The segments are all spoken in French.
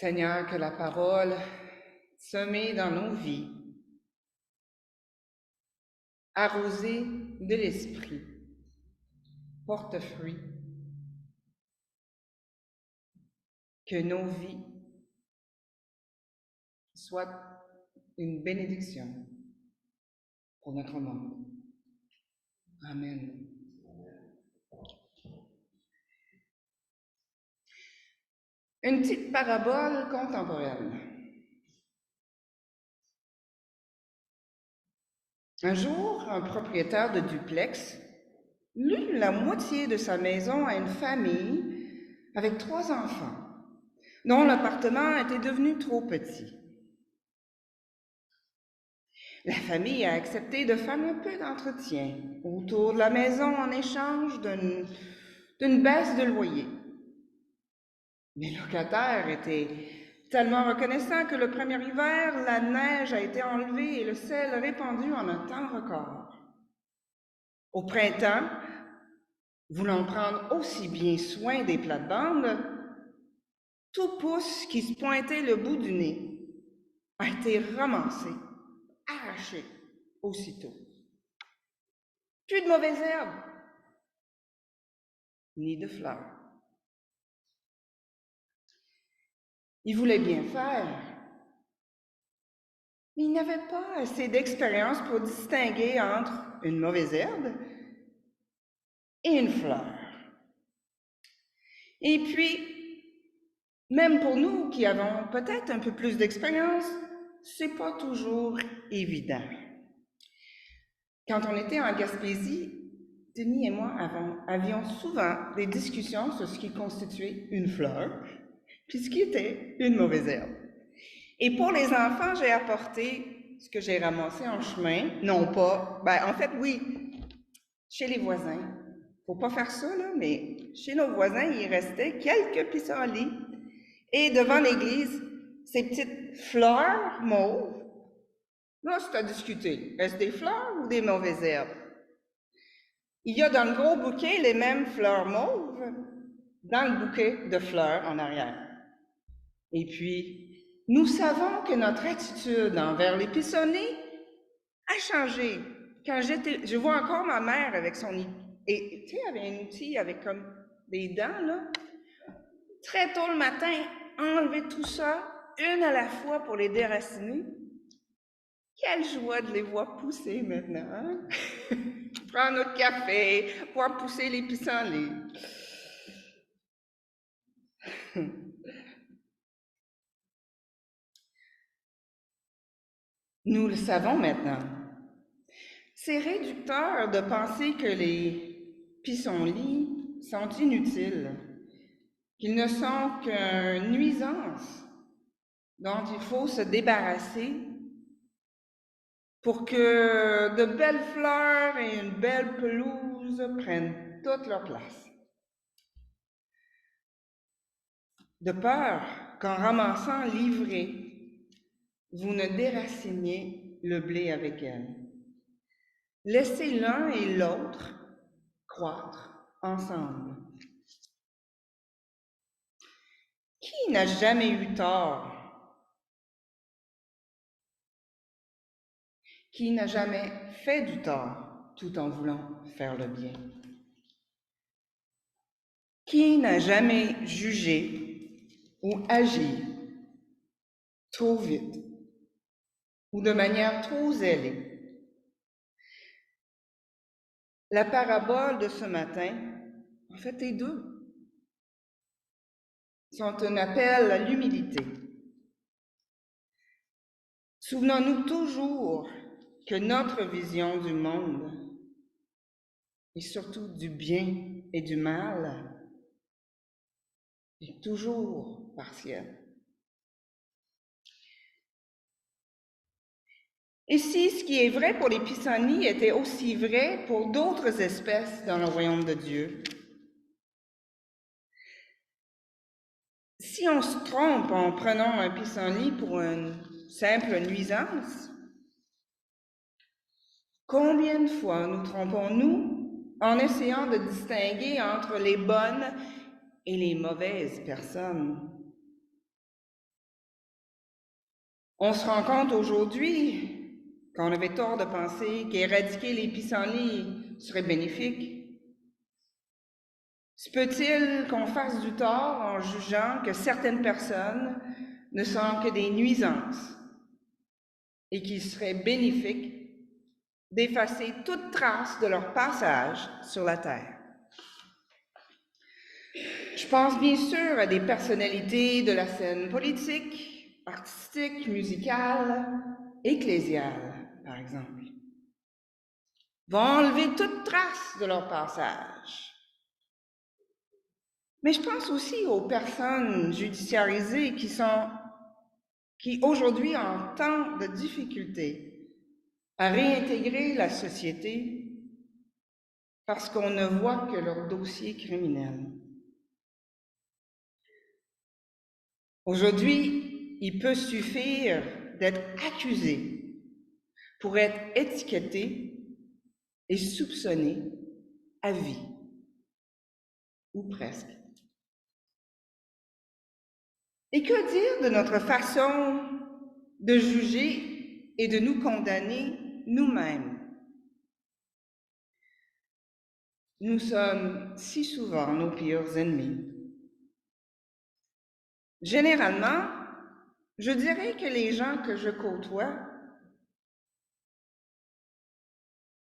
Seigneur, que la parole semée dans nos vies, arrosée de l'Esprit, porte fruit, que nos vies soient une bénédiction pour notre monde. Amen. Une petite parabole contemporaine. Un jour, un propriétaire de duplex lut la moitié de sa maison à une famille avec 3 enfants, dont l'appartement était devenu trop petit. La famille a accepté de faire un peu d'entretien autour de la maison en échange d'une baisse de loyer. Les locataires étaient tellement reconnaissants que le premier hiver, la neige a été enlevée et le sel répandu en un temps record. Au printemps, voulant prendre aussi bien soin des plates-bandes, tout pouce qui se pointait le bout du nez a été ramassé, arraché aussitôt. Plus de mauvaises herbes, ni de fleurs. Il voulait bien faire, mais il n'avait pas assez d'expérience pour distinguer entre une mauvaise herbe et une fleur. Et puis, même pour nous qui avons peut-être un peu plus d'expérience, c'est pas toujours évident. Quand on était en Gaspésie, Denis et moi avions souvent des discussions sur ce qui constituait une fleur, puis ce qui était une mauvaise herbe. Et pour les enfants, j'ai apporté ce que j'ai ramassé en chemin, non pas, en fait, oui, chez les voisins. Faut pas faire ça, là, mais chez nos voisins, il restait quelques pissenlits. Et devant l'église, ces petites fleurs mauves. Là, c'est à discuter. Est-ce des fleurs ou des mauvaises herbes? Il y a dans le gros bouquet les mêmes fleurs mauves dans le bouquet de fleurs en arrière. Et puis, nous savons que notre attitude envers les pissenlits a changé. Quand je vois encore ma mère avec son... Et tu sais, elle avait un outil avec comme des dents, là. Très tôt le matin, enlever tout ça, une à la fois pour les déraciner. Quelle joie de les voir pousser maintenant, hein? Prendre notre café, voir pousser les pissenlits. Nous le savons maintenant. C'est réducteur de penser que les pissenlits sont inutiles, qu'ils ne sont qu'une nuisance dont il faut se débarrasser pour que de belles fleurs et une belle pelouse prennent toute leur place. De peur qu'en ramassant l'ivrée, vous ne déraciniez le blé avec elle. Laissez l'un et l'autre croître ensemble. Qui n'a jamais eu tort? Qui n'a jamais fait du tort tout en voulant faire le bien? Qui n'a jamais jugé ou agi trop vite ou de manière trop zélée? La parabole de ce matin, en fait, les deux, sont un appel à l'humilité. Souvenons-nous toujours que notre vision du monde, et surtout du bien et du mal, est toujours partielle. Et si ce qui est vrai pour les pissenlits était aussi vrai pour d'autres espèces dans le royaume de Dieu? Si on se trompe en prenant un pissenlit pour une simple nuisance, combien de fois nous trompons-nous en essayant de distinguer entre les bonnes et les mauvaises personnes? On se rend compte aujourd'hui qu'on avait tort de penser qu'éradiquer les pissenlits serait bénéfique. Se peut-il qu'on fasse du tort en jugeant que certaines personnes ne sont que des nuisances et qu'il serait bénéfique d'effacer toute trace de leur passage sur la Terre? Je pense bien sûr à des personnalités de la scène politique, artistique, musicale, ecclésiale, par exemple, vont enlever toute trace de leur passage. Mais je pense aussi aux personnes judiciarisées qui aujourd'hui ont tant de difficultés à réintégrer la société parce qu'on ne voit que leur dossier criminel. Aujourd'hui, il peut suffire d'être accusé pour être étiqueté et soupçonné à vie, ou presque. Et que dire de notre façon de juger et de nous condamner nous-mêmes? Nous sommes si souvent nos pires ennemis. Généralement, je dirais que les gens que je côtoie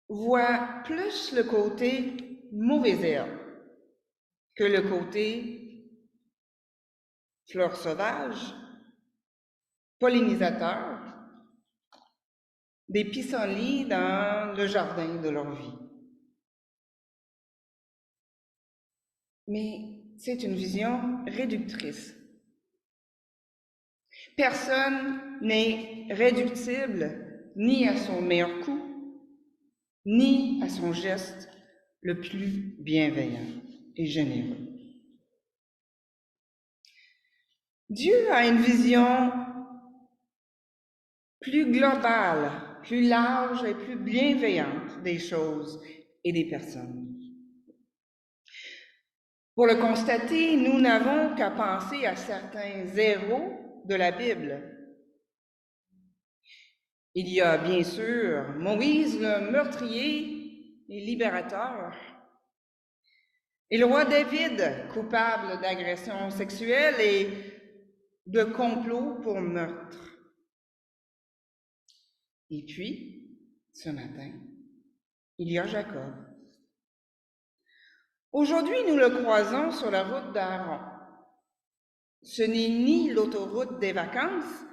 voient plus le côté mauvais herbe que le côté fleur sauvage, pollinisateur, des pissenlits dans le jardin de leur vie. Mais c'est une vision réductrice. Personne n'est réductible ni à son meilleur coup, ni à son geste le plus bienveillant et généreux. Dieu a une vision plus globale, plus large et plus bienveillante des choses et des personnes. Pour le constater, nous n'avons qu'à penser à certains héros de la Bible. Il y a bien sûr Moïse, le meurtrier et libérateur, et le roi David, coupable d'agression sexuelle et de complot pour meurtre. Et puis, ce matin, il y a Jacob. Aujourd'hui, nous le croisons sur la route d'Aaron. Ce n'est ni l'autoroute des vacances,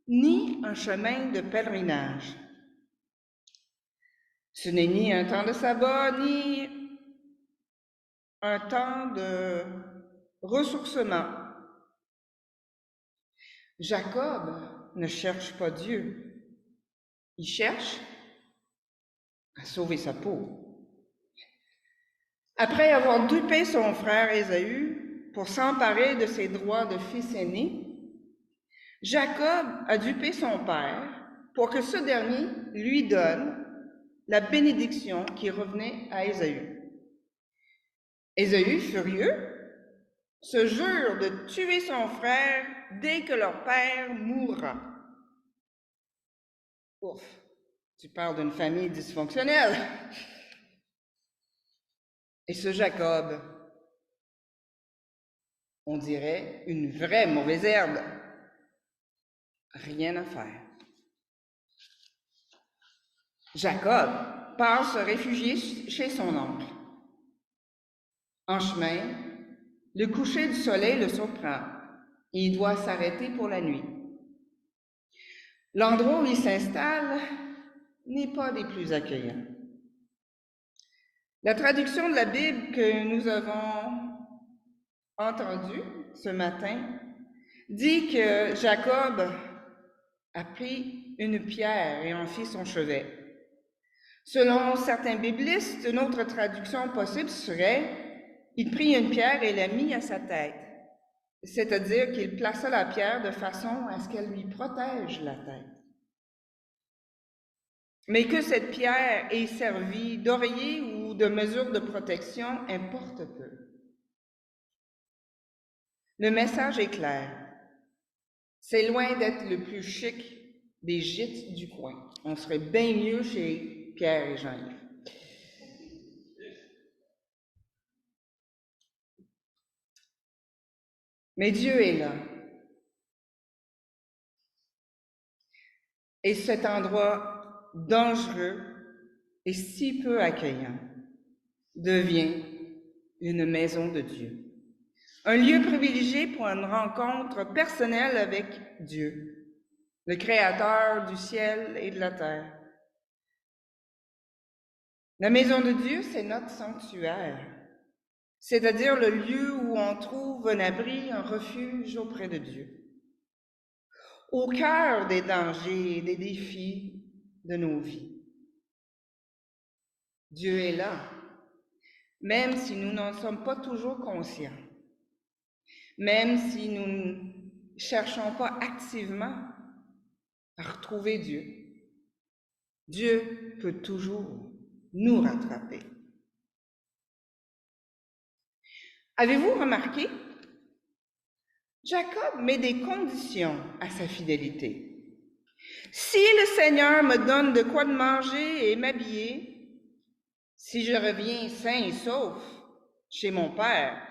ni un chemin de pèlerinage. Ce n'est ni un temps de sabbat, ni un temps de ressourcement. Jacob ne cherche pas Dieu. Il cherche à sauver sa peau. Après avoir dupé son frère Ésaü pour s'emparer de ses droits de fils aîné, Jacob a dupé son père pour que ce dernier lui donne la bénédiction qui revenait à Ésaü. Ésaü, furieux, se jure de tuer son frère dès que leur père mourra. Ouf, tu parles d'une famille dysfonctionnelle. Et ce Jacob, on dirait une vraie mauvaise herbe. Rien à faire. Jacob part se réfugier chez son oncle. En chemin, le coucher du soleil le surprend et il doit s'arrêter pour la nuit. L'endroit où il s'installe n'est pas des plus accueillants. La traduction de la Bible que nous avons entendue ce matin dit que Jacob a pris une pierre et en fit son chevet. Selon certains biblistes, une autre traduction possible serait « il prit une pierre et la mit à sa tête », c'est-à-dire qu'il plaça la pierre de façon à ce qu'elle lui protège la tête. Mais que cette pierre ait servi d'oreiller ou de mesure de protection importe peu. Le message est clair. C'est loin d'être le plus chic des gîtes du coin. On serait bien mieux chez Pierre et Jean-Yves. Mais Dieu est là. Et cet endroit dangereux et si peu accueillant devient une maison de Dieu. Un lieu privilégié pour une rencontre personnelle avec Dieu, le Créateur du ciel et de la terre. La maison de Dieu, c'est notre sanctuaire, c'est-à-dire le lieu où on trouve un abri, un refuge auprès de Dieu. Au cœur des dangers et des défis de nos vies. Dieu est là, même si nous n'en sommes pas toujours conscients, même si nous ne cherchons pas activement à retrouver Dieu. Dieu peut toujours nous rattraper. Avez-vous remarqué? Jacob met des conditions à sa fidélité. Si le Seigneur me donne de quoi de manger et m'habiller, si je reviens sain et sauf chez mon Père,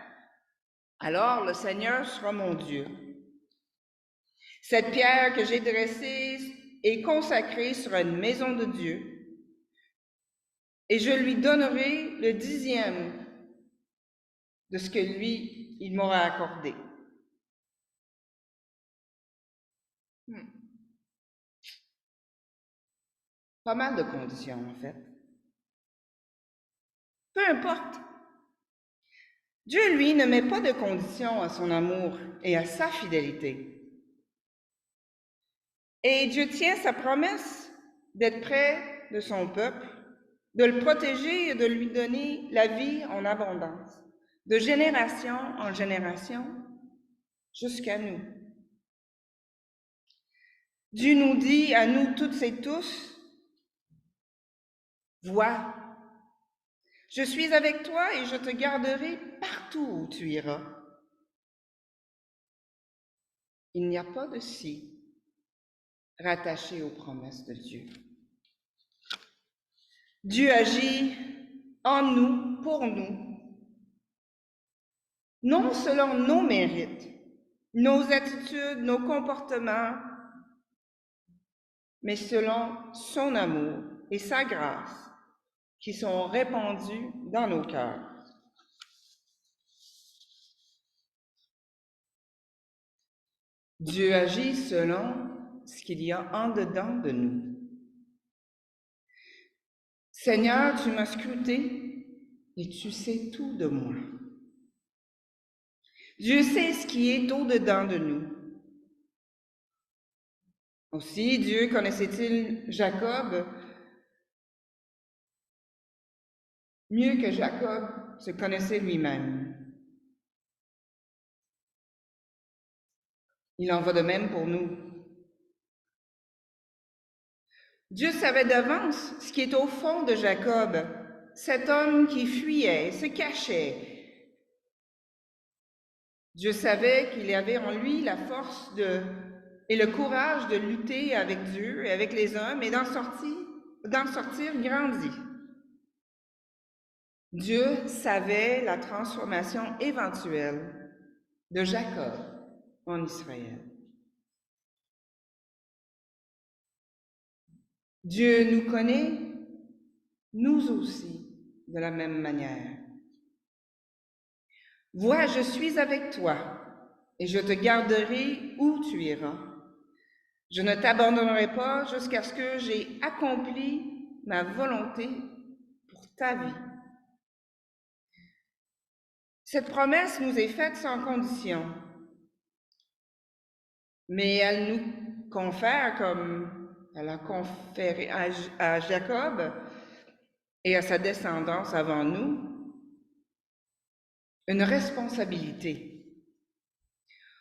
alors le Seigneur sera mon Dieu. Cette pierre que j'ai dressée est consacrée sera une maison de Dieu, et je lui donnerai le 10e de ce que lui, il m'aura accordé. Pas mal de conditions, en fait. Peu importe. Dieu, lui, ne met pas de conditions à son amour et à sa fidélité. Et Dieu tient sa promesse d'être près de son peuple, de le protéger et de lui donner la vie en abondance, de génération en génération, jusqu'à nous. Dieu nous dit à nous toutes et tous, « Vois, je suis avec toi et je te garderai partout où tu iras. » Il n'y a pas de si rattaché aux promesses de Dieu. Dieu agit en nous, pour nous, non selon nos mérites, nos attitudes, nos comportements, mais selon son amour et sa grâce qui sont répandus dans nos cœurs. Dieu agit selon ce qu'il y a en dedans de nous. Seigneur, tu m'as scruté et tu sais tout de moi. Dieu sait ce qui est au-dedans de nous. Aussi, Dieu connaissait-il Jacob mieux que Jacob se connaissait lui-même. Il en va de même pour nous. Dieu savait d'avance ce qui est au fond de Jacob, cet homme qui fuyait, se cachait. Dieu savait qu'il avait en lui la force et le courage de lutter avec Dieu et avec les hommes et d'en sortir grandi. Dieu savait la transformation éventuelle de Jacob en Israël. Dieu nous connaît, nous aussi, de la même manière. Vois, je suis avec toi et je te garderai où tu iras. Je ne t'abandonnerai pas jusqu'à ce que j'ai accompli ma volonté pour ta vie. Cette promesse nous est faite sans condition, mais elle nous confère, comme elle a conféré à Jacob et à sa descendance avant nous, une responsabilité.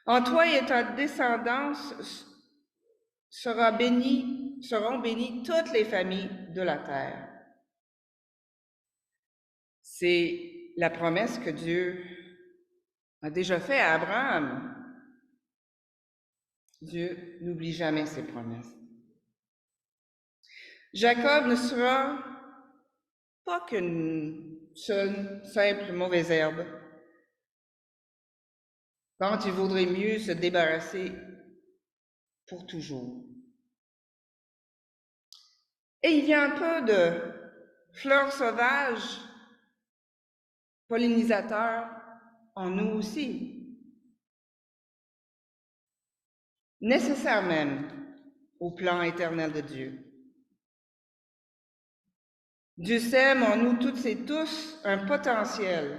En toi et ta descendance seront bénies toutes les familles de la terre. C'est la promesse que Dieu a déjà faite à Abraham. Dieu n'oublie jamais ses promesses. Jacob ne sera pas qu'une seule simple mauvaise herbe quand il vaudrait mieux se débarrasser pour toujours. Et il y a un peu de fleurs sauvages, pollinisateurs en nous aussi, nécessaires même au plan éternel de Dieu. Dieu sème en nous toutes et tous un potentiel,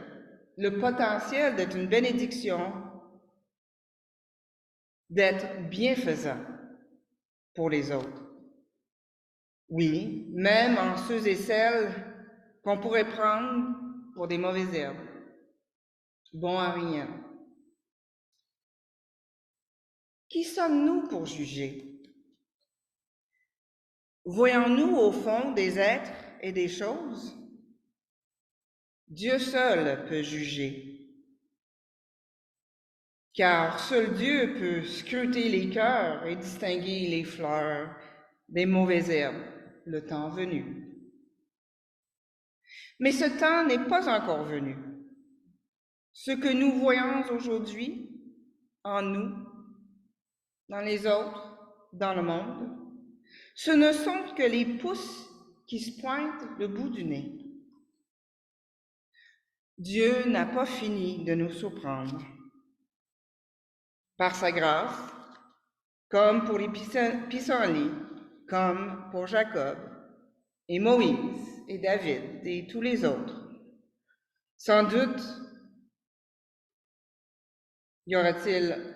le potentiel d'être une bénédiction, d'être bienfaisant pour les autres. Oui, même en ceux et celles qu'on pourrait prendre pour des mauvaises herbes, bons à rien. Qui sommes-nous pour juger? Voyons-nous au fond des êtres et des choses? Dieu seul peut juger, car seul Dieu peut scruter les cœurs et distinguer les fleurs des mauvaises herbes, le temps venu. Mais ce temps n'est pas encore venu. Ce que nous voyons aujourd'hui en nous, dans les autres, dans le monde, ce ne sont que les pousses qui se pointent le bout du nez. Dieu n'a pas fini de nous surprendre. Par sa grâce, comme pour les pissenlits, comme pour Jacob, et Moïse, et David, et tous les autres. Sans doute, y aura-t-il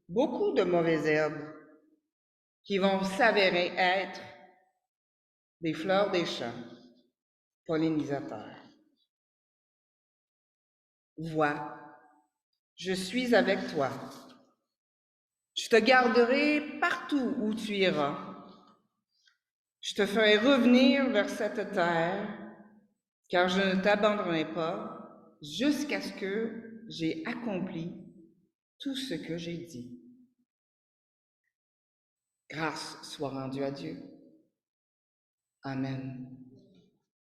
beaucoup de mauvaises herbes qui vont s'avérer être des fleurs des champs, pollinisateurs. Vois, je suis avec toi. Je te garderai partout où tu iras. Je te ferai revenir vers cette terre, car je ne t'abandonnerai pas jusqu'à ce que j'ai accompli tout ce que j'ai dit. Grâce soit rendue à Dieu. Amen.